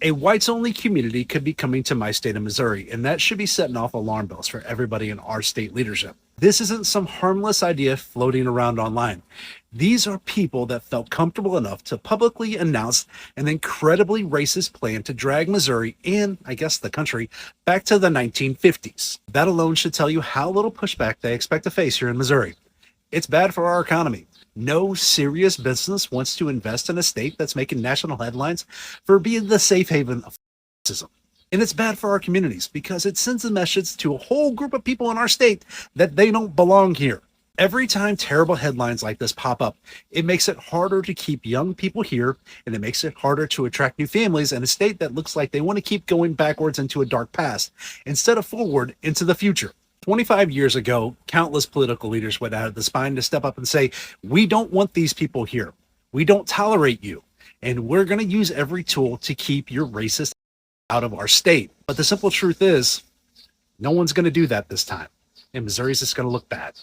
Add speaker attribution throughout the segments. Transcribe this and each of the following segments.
Speaker 1: A whites-only community could be coming to my state of Missouri, and that should be setting off alarm bells for everybody in our state leadership. This isn't some harmless idea floating around online. These are people that felt comfortable enough to publicly announce an incredibly racist plan to drag Missouri and, I guess, the country back to the 1950s. That alone should tell you how little pushback they expect to face here in Missouri. It's bad for our economy. No serious business wants to invest in a state that's making national headlines for being the safe haven of racism. And it's bad for our communities because it sends a message to a whole group of people in our state that they don't belong here. Every time terrible headlines like this pop up, it makes it harder to keep young people here, and it makes it harder to attract new families in a state that looks like they want to keep going backwards into a dark past instead of forward into the future. 25 years ago, countless political leaders went out of the spine to step up and say, we don't want these people here. We don't tolerate you. And we're going to use every tool to keep your racist out of our state. But the simple truth is, no one's going to do that this time. And Missouri's just going to look bad.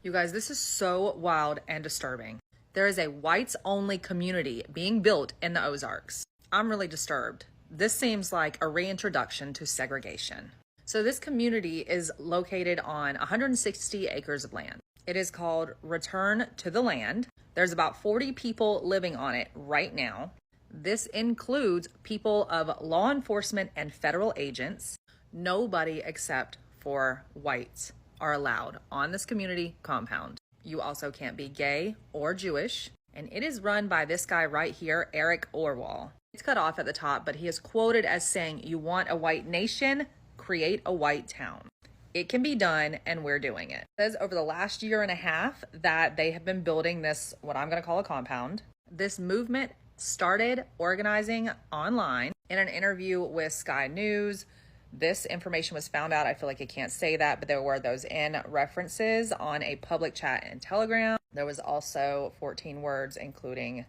Speaker 2: You guys, this is so wild and disturbing. There is a whites-only community being built in the Ozarks. I'm really disturbed. This seems like a reintroduction to segregation. So this community is located on 160 acres of land. It is called Return to the Land. There's about 40 people living on it right now. This includes people of law enforcement and federal agents. Nobody except for whites are allowed on this community compound. You also can't be gay or Jewish. And it is run by this guy right here, Eric Orwell. It's cut off at the top, but he is quoted as saying, "You want a white nation? Create a white town." It can be done, and we're doing it. It says over the last year and a half that they have been building this, what I'm going to call a compound. This movement started organizing online. In an interview with Sky News, this information was found out. I feel like I can't say that, but there were those in references on a public chat and Telegram. There was also 14 words, including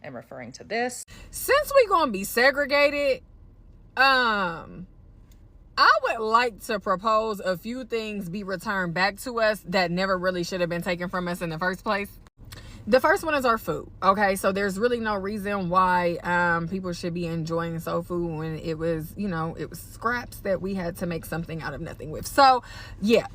Speaker 2: and referring to this.
Speaker 3: Since we're going to be segregated, I would like to propose a few things be returned back to us that never really should have been taken from us in the first place. The first one is our food. Okay, so there's really no reason why people should be enjoying soul food when it was, it was scraps that we had to make something out of nothing with. So yeah,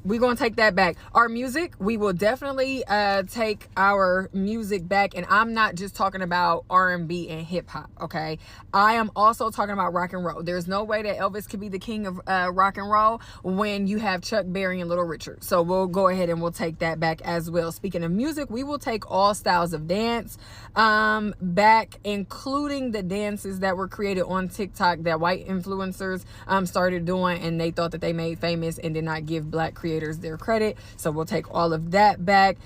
Speaker 3: we're going to take that back. Our music, we will definitely take our music back. And I'm not just talking about R&B and hip hop, okay? I am also talking about rock and roll. There's no way that Elvis could be the king of rock and roll when you have Chuck Berry and Little Richard. So we'll go ahead and we'll take that back as well. Speaking of music, we will take all styles of dance back, including the dances that were created on TikTok that white influencers started doing, and they thought that they made famous and did not give black creators their credit. So we'll take all of that back.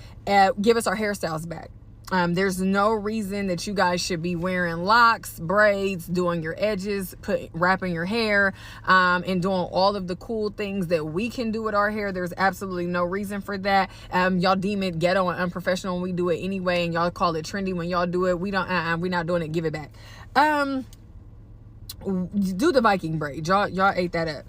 Speaker 3: Give us our hairstyles back. There's no reason that you guys should be wearing locks, braids, doing your edges, wrapping your hair, and doing all of the cool things that we can do with our hair. There's absolutely no reason for that. Y'all deem it ghetto and unprofessional when we do it anyway, and y'all call it trendy when y'all do it. We're not doing it. Give it back. Do the Viking braid. Y'all ate that up.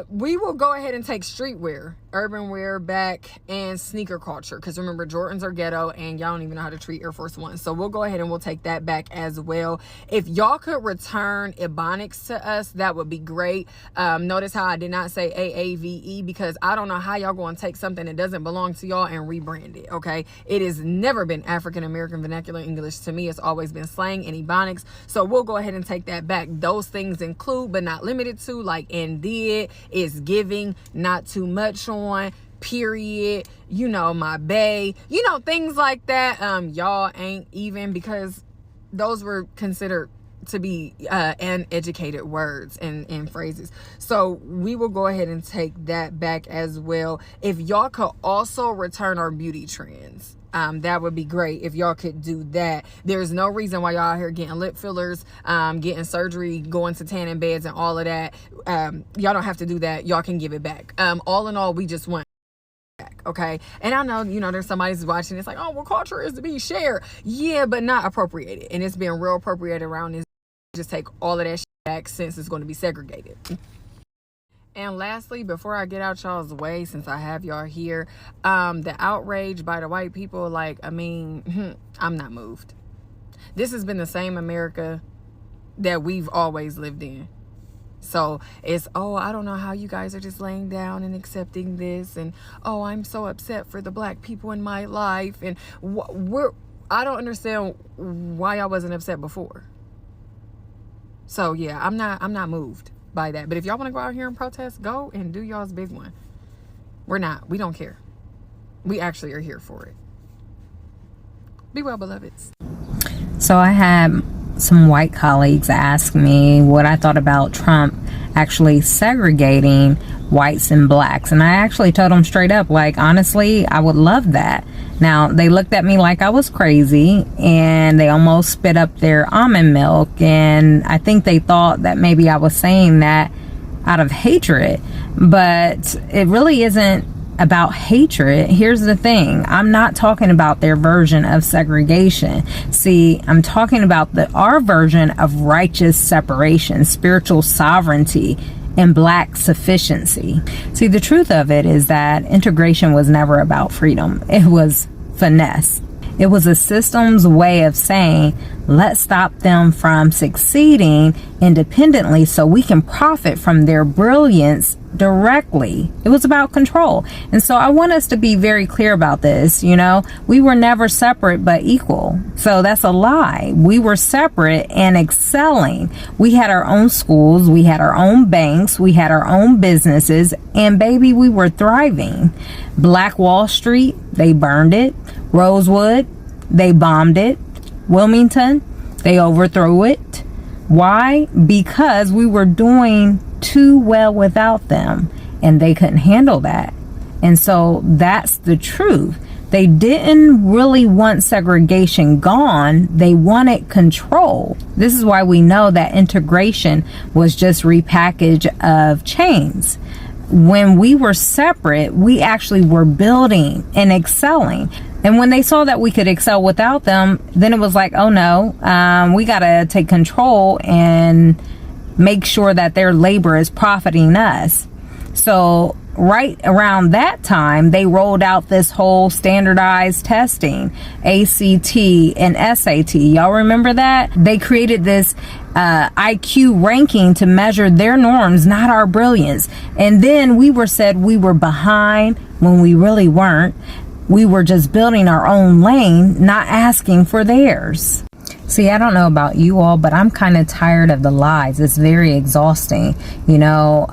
Speaker 3: We will go ahead and take streetwear, urban wear back, and sneaker culture, because remember, Jordans are ghetto and y'all don't even know how to treat Air Force One. So we'll go ahead and we'll take that back as well. If y'all could return Ebonics to us, that would be great. Notice how I did not say AAVE, because I don't know how y'all going to take something that doesn't belong to y'all and rebrand it. Okay, it has never been African American vernacular English to me. It's always been slang and Ebonics. So we'll go ahead and take that back. Those things include but not limited to, like Indeed, is giving, not too much on, period, my bae, things like that. Y'all ain't even, because those were considered to be uneducated words and phrases. So we will go ahead and take that back as well. If y'all could also return our beauty trends, that would be great if y'all could do that. There's no reason why y'all out here getting lip fillers, getting surgery, going to tanning beds and all of that. Y'all don't have to do that. Y'all can give it back. All in all, we just want back, okay? And I know, there's somebody who's watching. It's like, oh, well, culture is to be shared. Yeah, but not appropriated. And it's being real appropriated around this. Just take all of that shit back since it's going to be segregated. And lastly, before I get out y'all's way, since I have y'all here, the outrage by the white people, I'm not moved. This has been the same America that we've always lived in. So it's, oh, I don't know how you guys are just laying down and accepting this, and oh, I'm so upset for the black people in my life, and I don't understand why I wasn't upset before. So yeah, I'm not moved by that. But if y'all want to go out here and protest, go and do y'all's big one. We don't care. We actually are here for it. Be well, beloveds.
Speaker 4: So I had some white colleagues ask me what I thought about Trump actually segregating whites and blacks. And I actually told them straight up, like, honestly, I would love that. Now, they looked at me like I was crazy, and they almost spit up their almond milk. And I think they thought that maybe I was saying that out of hatred. But it really isn't about hatred. Here's the thing. I'm not talking about their version of segregation. See, I'm talking about our version of righteous separation, spiritual sovereignty, and black sufficiency. See, the truth of it is that integration was never about freedom. It was finesse. It was a system's way of saying, let's stop them from succeeding independently so we can profit from their brilliance directly. It was about control. And so I want us to be very clear about this. You know, we were never separate but equal. So that's a lie. We were separate and excelling. We had our own schools. We had our own banks. We had our own businesses. And baby, we were thriving. Black Wall Street, they burned it. Rosewood, they bombed it. Wilmington, they overthrew it. Why? Because we were doing too well without them, and they couldn't handle that. And so that's the truth. They didn't really want segregation gone. They wanted control. This is why we know that integration was just repackage of chains. When we were separate, we actually were building and excelling. And when they saw that we could excel without them, then it was like, oh no, we got to take control and make sure that their labor is profiting us. So right around that time, they rolled out this whole standardized testing, ACT and SAT. Y'all remember that? They created this IQ ranking to measure their norms, not our brilliance. And then we were said we were behind when we really weren't. We were just building our own lane, not asking for theirs. See, I don't know about you all, but I'm kind of tired of the lies. It's very exhausting, you know,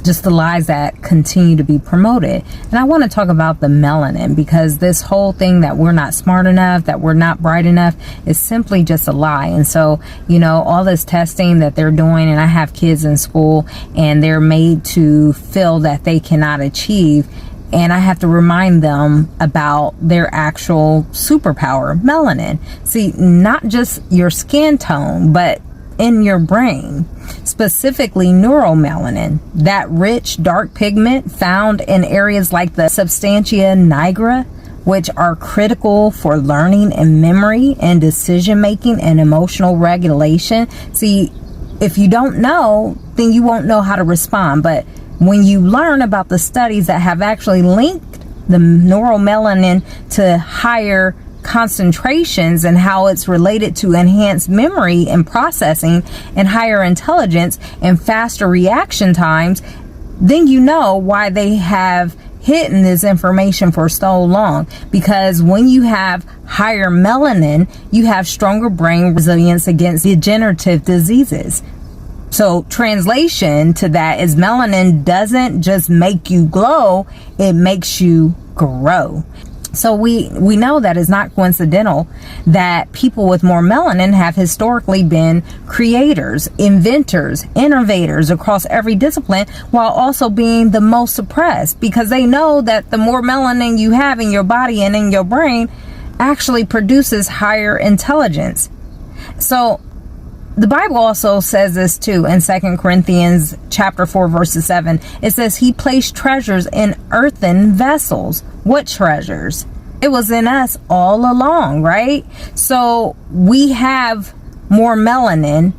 Speaker 4: just the lies that continue to be promoted. And I want to talk about the melanin, because this whole thing that we're not smart enough, that we're not bright enough, is simply just a lie. And so, you know, all this testing that they're doing, and I have kids in school, and they're made to feel that they cannot achieve. And I have to remind them about their actual superpower, melanin. See, not just your skin tone, but in your brain, specifically neuromelanin, that rich dark pigment found in areas like the substantia nigra, which are critical for learning and memory and decision making and emotional regulation. See, if you don't know, then you won't know how to respond. But when you learn about the studies that have actually linked the neuromelanin to higher concentrations and how it's related to enhanced memory and processing and higher intelligence and faster reaction times, then you know why they have hidden this information for so long. Because when you have higher melanin, you have stronger brain resilience against degenerative diseases. So translation to that is melanin doesn't just make you glow, it makes you grow. So we know that it's not coincidental that people with more melanin have historically been creators, inventors, innovators across every discipline, while also being the most suppressed, because they know that the more melanin you have in your body and in your brain actually produces higher intelligence. So the Bible also says this too in 2 Corinthians chapter 4, verses 7. It says he placed treasures in earthen vessels. What treasures? It was in us all along, right? So we have more melanin,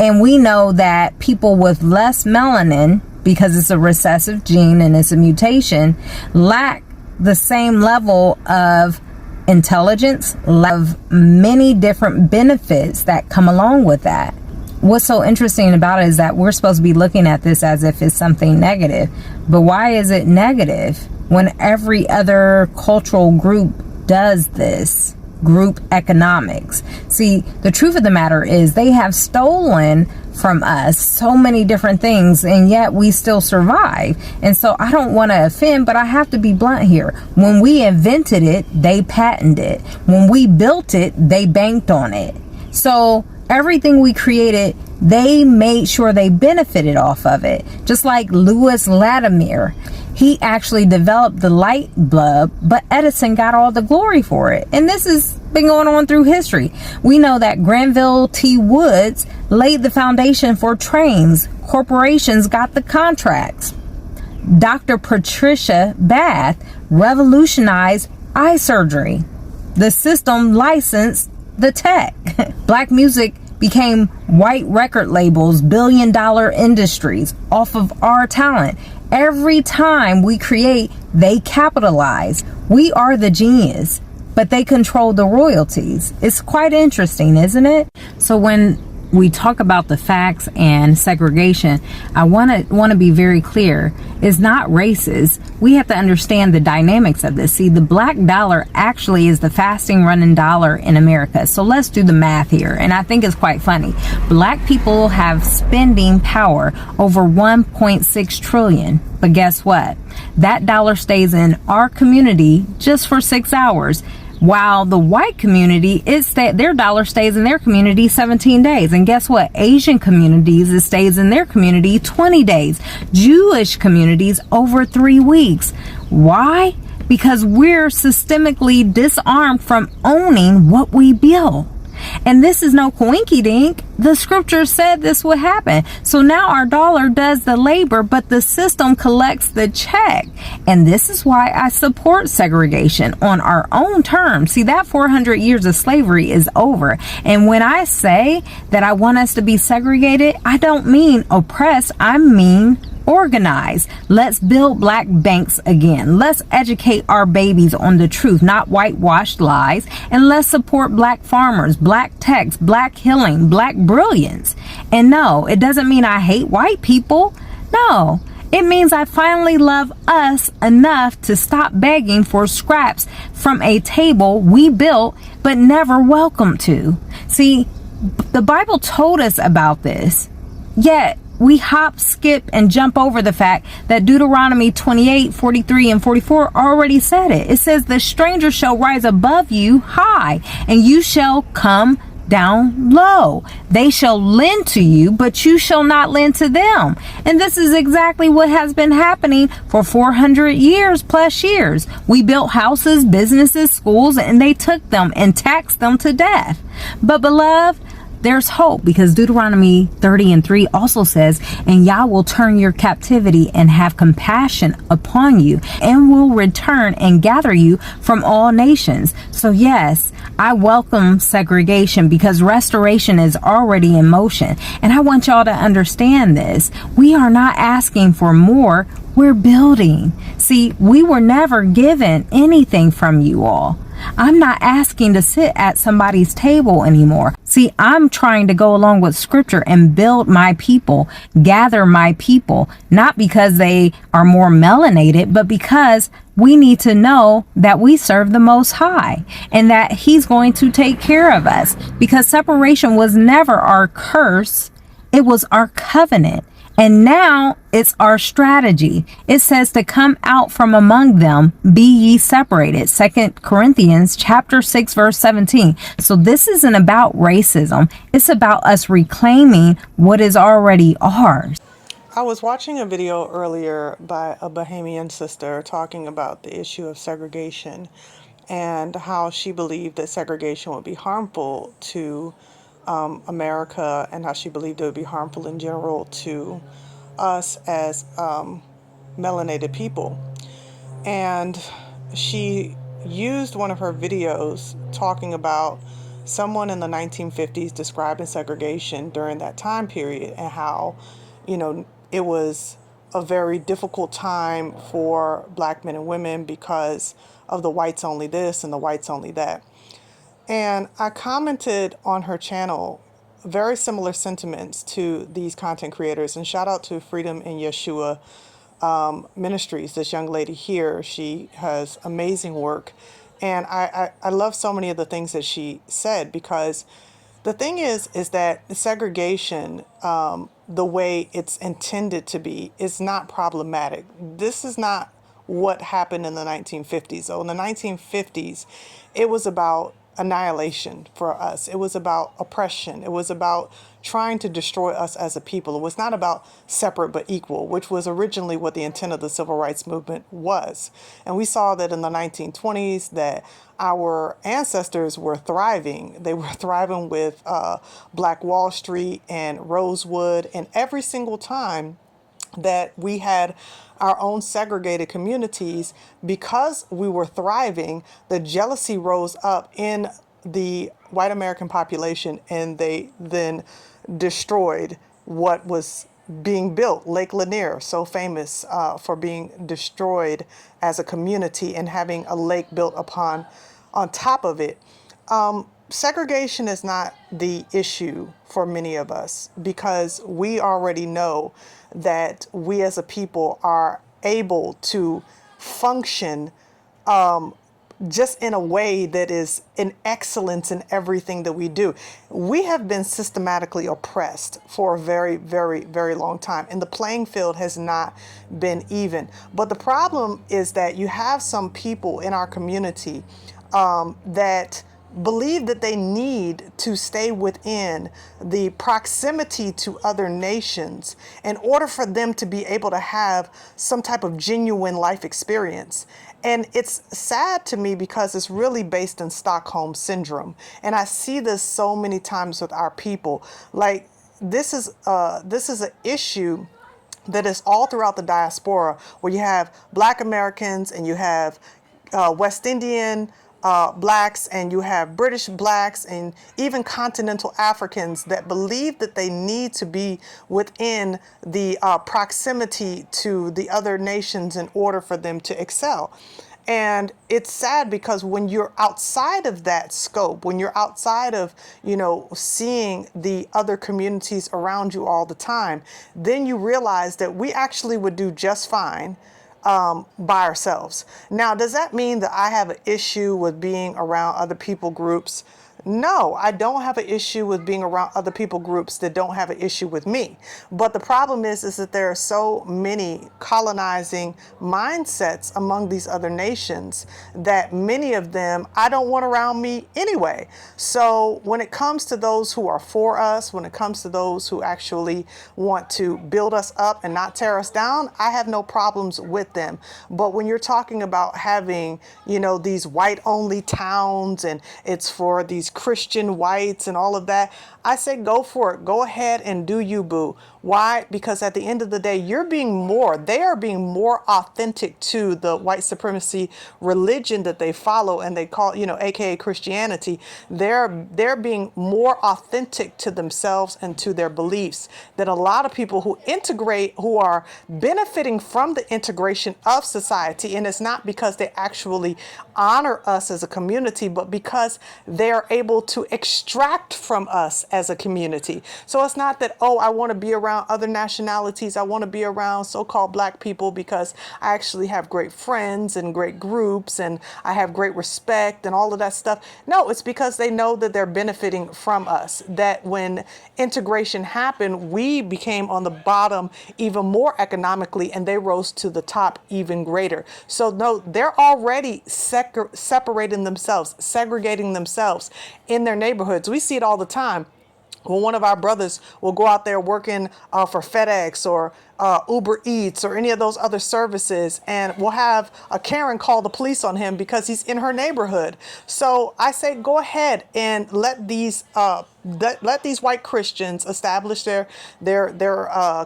Speaker 4: and we know that people with less melanin, because it's a recessive gene and it's a mutation, lack the same level of intelligence, of many different benefits that come along with that. What's so interesting about it is that we're supposed to be looking at this as if it's something negative. But why is it negative when every other cultural group does this? Group economics. See, the truth of the matter is they have stolen from us so many different things, and yet we still survive. And so I don't want to offend, but I have to be blunt here. When we invented it, they patented it. When we built it, they banked on it. So everything we created, they made sure they benefited off of it. Just like Louis Latimer, he actually developed the light bulb, but Edison got all the glory for it. And this has been going on through history. We know that Granville T. Woods laid the foundation for trains. Corporations got the contracts. Dr. Patricia Bath revolutionized eye surgery. The system licensed the tech. Black music became white record labels, billion-dollar industries off of our talent. Every time we create, they capitalize. We are the genius, but they control the royalties. It's quite interesting, isn't it? So when we talk about the facts and segregation, I want to be very clear. It's not racist. We have to understand the dynamics of this. See, the black dollar actually is the fastest running dollar in America. So let's do the math here. And I think it's quite funny. Black people have spending power over 1.6 trillion. But guess what? That dollar stays in our community just for 6 hours. While the white community, their dollar stays in their community 17 days. And guess what? Asian communities, it stays in their community 20 days. Jewish communities over 3 weeks. Why? Because we're systemically disarmed from owning what we build. And this is no coinky dink. The scripture said this would happen. So now our dollar does the labor, but the system collects the check. And this is why I support segregation on our own terms. See, that 400 years of slavery is over. And when I say that I want us to be segregated, I don't mean oppressed. I mean organize. Let's build black banks again. Let's educate our babies on the truth, not whitewashed lies. And let's support black farmers, black techs, black healing, black brilliance. And no, it doesn't mean I hate white people. No, it means I finally love us enough to stop begging for scraps from a table we built but never welcomed to. See, the Bible told us about this, yet we hop, skip, and jump over the fact that Deuteronomy 28, 43, and 44 already said it. It says, the stranger shall rise above you high, and you shall come down low. They shall lend to you, but you shall not lend to them. And this is exactly what has been happening for 400 years plus years. We built houses, businesses, schools, and they took them and taxed them to death. But beloved, there's hope, because Deuteronomy 30:3 also says, and Yah will turn your captivity and have compassion upon you, and will return and gather you from all nations. So yes, I welcome segregation, because restoration is already in motion. And I want y'all to understand this. We are not asking for more. We're building. See, we were never given anything from you all. I'm not asking to sit at somebody's table anymore. See, I'm trying to go along with scripture and build my people, gather my people, not because they are more melanated, but because we need to know that we serve the Most High and that He's going to take care of us, because separation was never our curse. It was our covenant. And now it's our strategy. It says to come out from among them, be ye separated. 2 Corinthians chapter 6, verse 17. So this isn't about racism. It's about us reclaiming what is already ours.
Speaker 5: I was watching a video earlier by a Bohemian Sister talking about the issue of segregation and how she believed that segregation would be harmful to America, and how she believed it would be harmful in general to us as melanated people. And she used one of her videos talking about someone in the 1950s describing segregation during that time period, and how, it was a very difficult time for black men and women because of the whites only this and the whites only that. And I commented on her channel very similar sentiments to these content creators. And shout out to Freedom in Yeshua Ministries, this young lady here. She has amazing work. And I love so many of the things that she said, because the thing is that segregation, the way it's intended to be, is not problematic. This is not what happened in the 1950s. So in the 1950s, it was about annihilation for us. It was about oppression. It was about trying to destroy us as a people. It was not about separate but equal, which was originally what the intent of the civil rights movement was. And we saw that in the 1920s that our ancestors were thriving. They were thriving with Black Wall Street and Rosewood, and every single time that we had our own segregated communities, because we were thriving, the jealousy rose up in the white American population, and they then destroyed what was being built. Lake Lanier, so famous for being destroyed as a community and having a lake built upon on top of it. Segregation is not the issue for many of us, because we already know that we as a people are able to function just in a way that is in excellence in everything that we do. We have been systematically oppressed for a very, very, very long time, and the playing field has not been even. But the problem is that you have some people in our community that believe that they need to stay within the proximity to other nations in order for them to be able to have some type of genuine life experience. And it's sad to me because it's really based in Stockholm syndrome. And I see this so many times with our people. Like, this is an issue that is all throughout the diaspora, where you have Black Americans and you have West Indian blacks, and you have British blacks, and even continental Africans that believe that they need to be within the proximity to the other nations in order for them to excel. And it's sad because when you're outside of that scope, when you're outside of, seeing the other communities around you all the time, then you realize that we actually would do just fine by ourselves. Now, does that mean that I have an issue with being around other people groups? No, I don't have an issue with being around other people groups that don't have an issue with me. But the problem is that there are so many colonizing mindsets among these other nations that many of them I don't want around me anyway. So when it comes to those who are for us, when it comes to those who actually want to build us up and not tear us down, I have no problems with them. But when you're talking about having, these white only towns, and it's for these Christian whites and all of that, I say go for it. Go ahead and do you, boo. Why? Because at the end of the day, they are being more authentic to the white supremacy religion that they follow, and they call, AKA Christianity. They're being more authentic to themselves and to their beliefs than a lot of people who are benefiting from the integration of society. And it's not because they actually honor us as a community, but because they're able to extract from us as a community. So it's not that, I want to be around other nationalities. I want to be around so-called Black people because I actually have great friends and great groups and I have great respect and all of that stuff. No, it's because they know that they're benefiting from us, that when integration happened, we became on the bottom even more economically, and they rose to the top even greater. So no, they're already separating themselves, segregating themselves in their neighborhoods. We see it all the time. When one of our brothers will go out there working for FedEx or Uber Eats or any of those other services, and we'll have a Karen call the police on him because he's in her neighborhood. So I say go ahead and let these white Christians establish their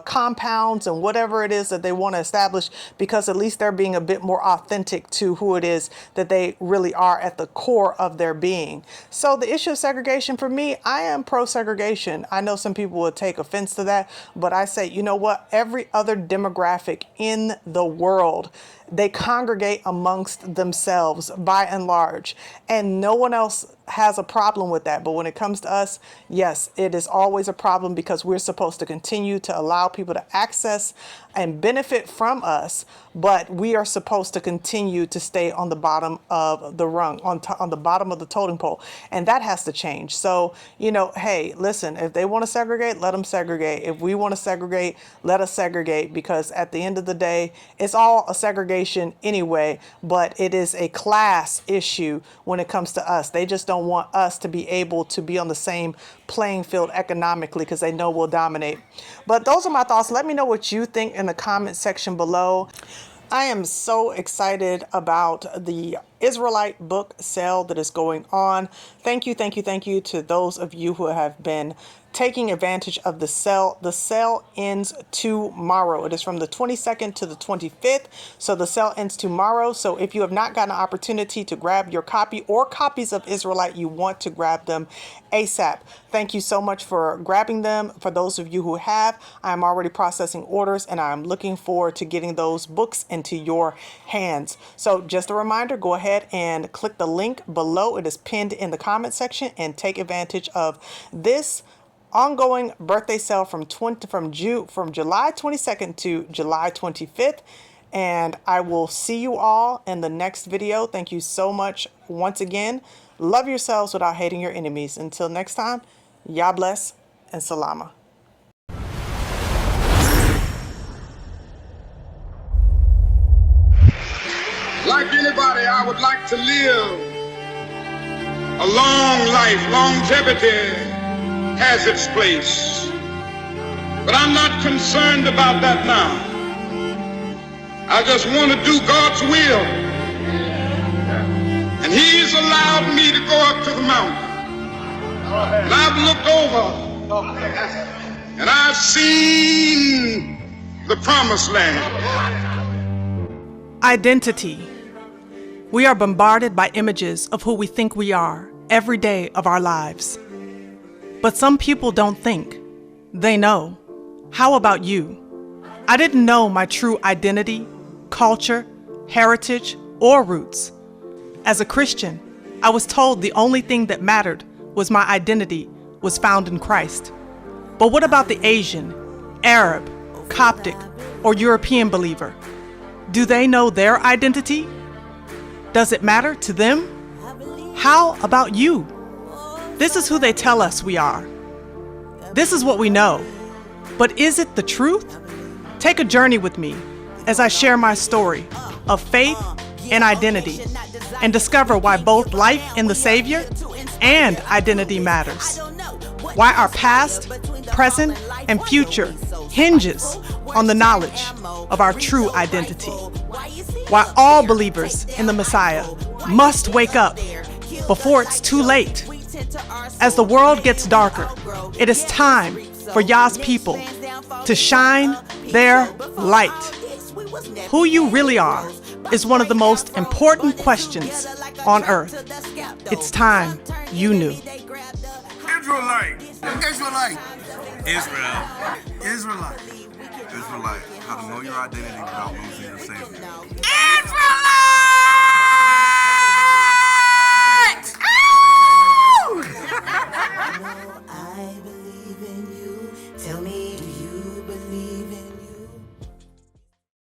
Speaker 5: compounds and whatever it is that they want to establish, because at least they're being a bit more authentic to who it is that they really are at the core of their being. So the issue of segregation, for me, I am pro-segregation. I know some people would take offense to that, but I say, you know what? Every every other demographic in the world. They congregate amongst themselves by and large, and no one else has a problem with that. But when it comes to us, yes, it is always a problem because we're supposed to continue to allow people to access and benefit from us, but we are supposed to continue to stay on the bottom of the rung, on the bottom of the totem pole, and that has to change. So, you know, hey, listen, if they want to segregate, let them segregate. If we want to segregate, let us segregate, because at the end of the day, it's all a segregation anyway, but it is a class issue when it comes to us. They just don't want us to be able to be on the same playing field economically because they know we'll dominate. But those are my thoughts. Let me know what you think in the comment section below. I am so excited about the Israelite book sale that is going on. Thank you to those of you who have been taking advantage of the sale. The sale ends tomorrow. It is from the 22nd to the 25th. So the sale ends tomorrow. So if you have not gotten an opportunity to grab your copy or copies of Israelite, you want to grab them ASAP. Thank you so much for grabbing them. For those of you who have, I'm already processing orders and I'm looking forward to getting those books into your hands. So just a reminder, go ahead and click the link below. It is pinned in the comment section and take advantage of this ongoing birthday sale from July 22nd to July 25th. And I will see you all in the next video. Thank you so much once again. Love yourselves without hating your enemies. Until next time, Yah bless and salama.
Speaker 6: Like anybody, I would like to live a long life. Longevity has its place. But I'm not concerned about that now. I just want to do God's will. And He's allowed me to go up to the mountain. And I've looked over and I've seen the promised land.
Speaker 5: Identity. We are bombarded by images of who we think we are every day of our lives. But some people don't think. They know. How about you? I didn't know my true identity, culture, heritage, or roots. As a Christian, I was told the only thing that mattered was my identity was found in Christ. But what about the Asian, Arab, Coptic, or European believer? Do they know their identity? Does it matter to them? How about you? This is who they tell us we are. This is what we know. But is it the truth? Take a journey with me as I share my story of faith and identity and discover why both life in the Savior and identity matters. Why our past, present, and future hinges on the knowledge of our true identity. Why all believers in the Messiah must wake up before it's too late. As the world gets darker, it is time for Yah's people to shine their light. Who you really are is one of the most important questions on earth. It's time you knew.
Speaker 6: Israelite. Israelite.
Speaker 7: Israel.
Speaker 6: Israelite.
Speaker 7: Israelite. How to know your identity without losing your Savior.
Speaker 6: Israelite!